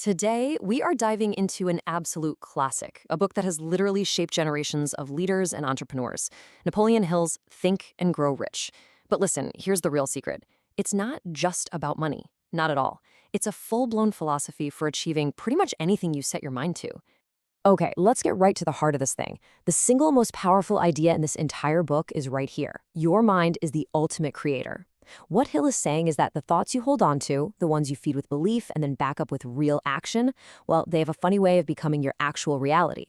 Today, we are diving into an absolute classic, a book that has literally shaped generations of leaders and entrepreneurs. Napoleon Hill's Think and Grow Rich. But listen, here's the real secret. It's not just about money. Not at all. It's a full-blown philosophy for achieving pretty much anything you set your mind to. Okay, let's get right to the heart of this thing. The single most powerful idea in this entire book is right here. Your mind is the ultimate creator. What Hill is saying is that the thoughts you hold on to, the ones you feed with belief and then back up with real action, well, they have a funny way of becoming your actual reality.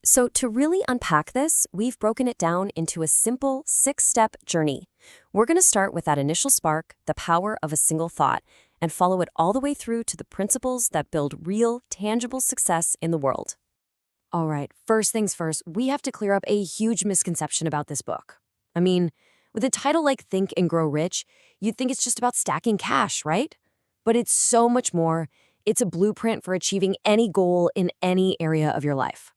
So to really unpack this, we've broken it down into a simple 6-step journey. We're going to start with that initial spark, the power of a single thought, and follow it all the way through to the principles that build real, tangible success in the world. All right, first things first, we have to clear up a huge misconception about this book. I mean, with a title like Think and Grow Rich, you'd think it's just about stacking cash, right? But it's so much more. It's a blueprint for achieving any goal in any area of your life.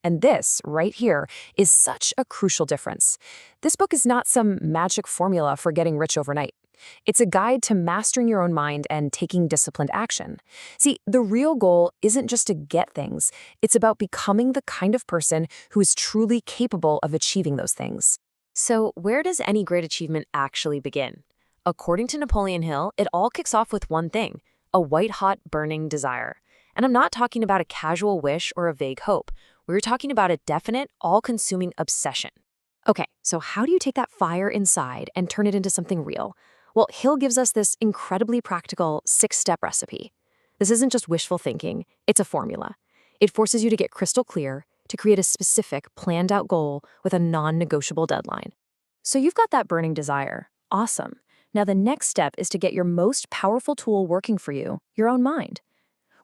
And this, right here, is such a crucial difference. This book is not some magic formula for getting rich overnight. It's a guide to mastering your own mind and taking disciplined action. See, the real goal isn't just to get things. It's about becoming the kind of person who is truly capable of achieving those things. So where does any great achievement actually begin? According to Napoleon Hill, it all kicks off with one thing, a white-hot burning desire. And I'm not talking about a casual wish or a vague hope. We're talking about a definite, all-consuming obsession. Okay, so how do you take that fire inside and turn it into something real? Well, Hill gives us this incredibly practical 6-step recipe. This isn't just wishful thinking, it's a formula. It forces you to get crystal clear, to create a specific, planned-out goal with a non-negotiable deadline. So you've got that burning desire. Awesome. Now the next step is to get your most powerful tool working for you, your own mind.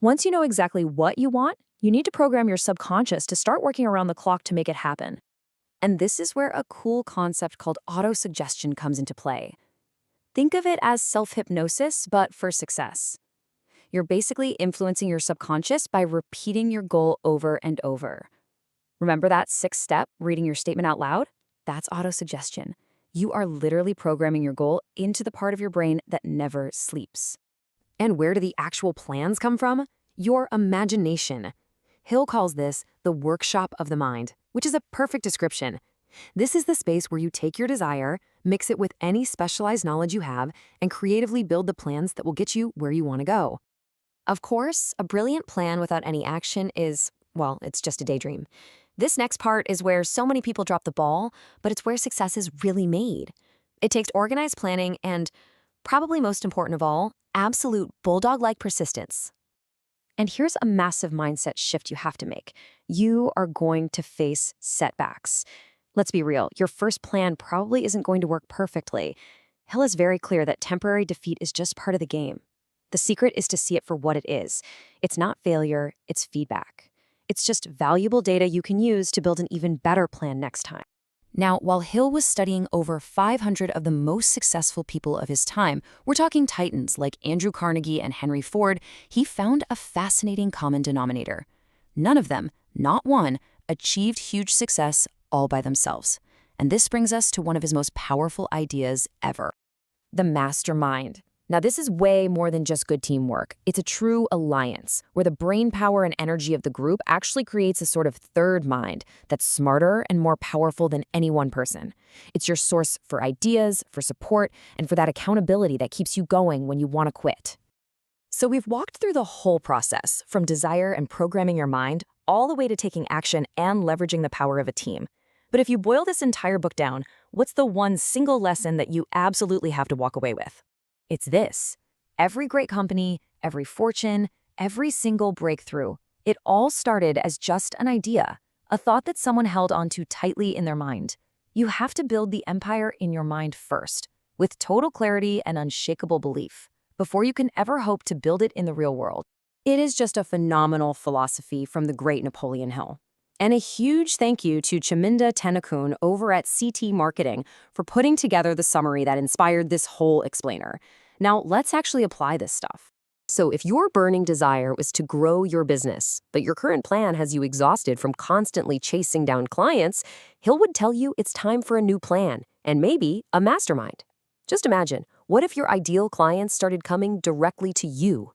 Once you know exactly what you want, you need to program your subconscious to start working around the clock to make it happen. And this is where a cool concept called autosuggestion comes into play. Think of it as self-hypnosis, but for success. You're basically influencing your subconscious by repeating your goal over and over. Remember that 6th step, reading your statement out loud? That's autosuggestion. You are literally programming your goal into the part of your brain that never sleeps. And where do the actual plans come from? Your imagination. Hill calls this the workshop of the mind, which is a perfect description. This is the space where you take your desire, mix it with any specialized knowledge you have, and creatively build the plans that will get you where you want to go. Of course, a brilliant plan without any action is, well, it's just a daydream. This next part is where so many people drop the ball, but it's where success is really made. It takes organized planning and, probably most important of all, absolute bulldog-like persistence. And here's a massive mindset shift you have to make. You are going to face setbacks. Let's be real, your first plan probably isn't going to work perfectly. Hill is very clear that temporary defeat is just part of the game. The secret is to see it for what it is. It's not failure, it's feedback. It's just valuable data you can use to build an even better plan next time. Now, while Hill was studying over 500 of the most successful people of his time, we're talking titans like Andrew Carnegie and Henry Ford, he found a fascinating common denominator. None of them, not one, achieved huge success all by themselves. And this brings us to one of his most powerful ideas ever, the mastermind. Now, this is way more than just good teamwork. It's a true alliance, where the brain power and energy of the group actually creates a sort of third mind that's smarter and more powerful than any one person. It's your source for ideas, for support, and for that accountability that keeps you going when you want to quit. So we've walked through the whole process, from desire and programming your mind, all the way to taking action and leveraging the power of a team. But if you boil this entire book down, what's the one single lesson that you absolutely have to walk away with? It's this. Every great company, every fortune, every single breakthrough, it all started as just an idea, a thought that someone held onto tightly in their mind. You have to build the empire in your mind first, with total clarity and unshakable belief, before you can ever hope to build it in the real world. It is just a phenomenal philosophy from the great Napoleon Hill. And a huge thank you to Chaminda Tenakun over at CT Marketing for putting together the summary that inspired this whole explainer. Now, let's actually apply this stuff. So if your burning desire was to grow your business, but your current plan has you exhausted from constantly chasing down clients, Hill would tell you it's time for a new plan, and maybe a mastermind. Just imagine, what if your ideal clients started coming directly to you?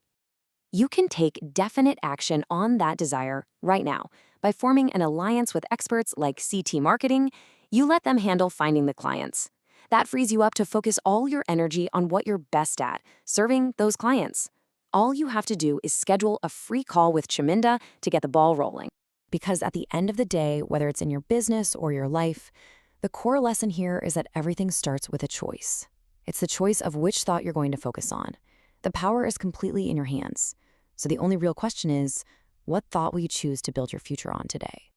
You can take definite action on that desire right now by forming an alliance with experts like CT Marketing. You let them handle finding the clients. That frees you up to focus all your energy on what you're best at, serving those clients. All you have to do is schedule a free call with Chaminda to get the ball rolling. Because at the end of the day, whether it's in your business or your life, the core lesson here is that everything starts with a choice. It's the choice of which thought you're going to focus on. The power is completely in your hands. So the only real question is, what thought will you choose to build your future on today?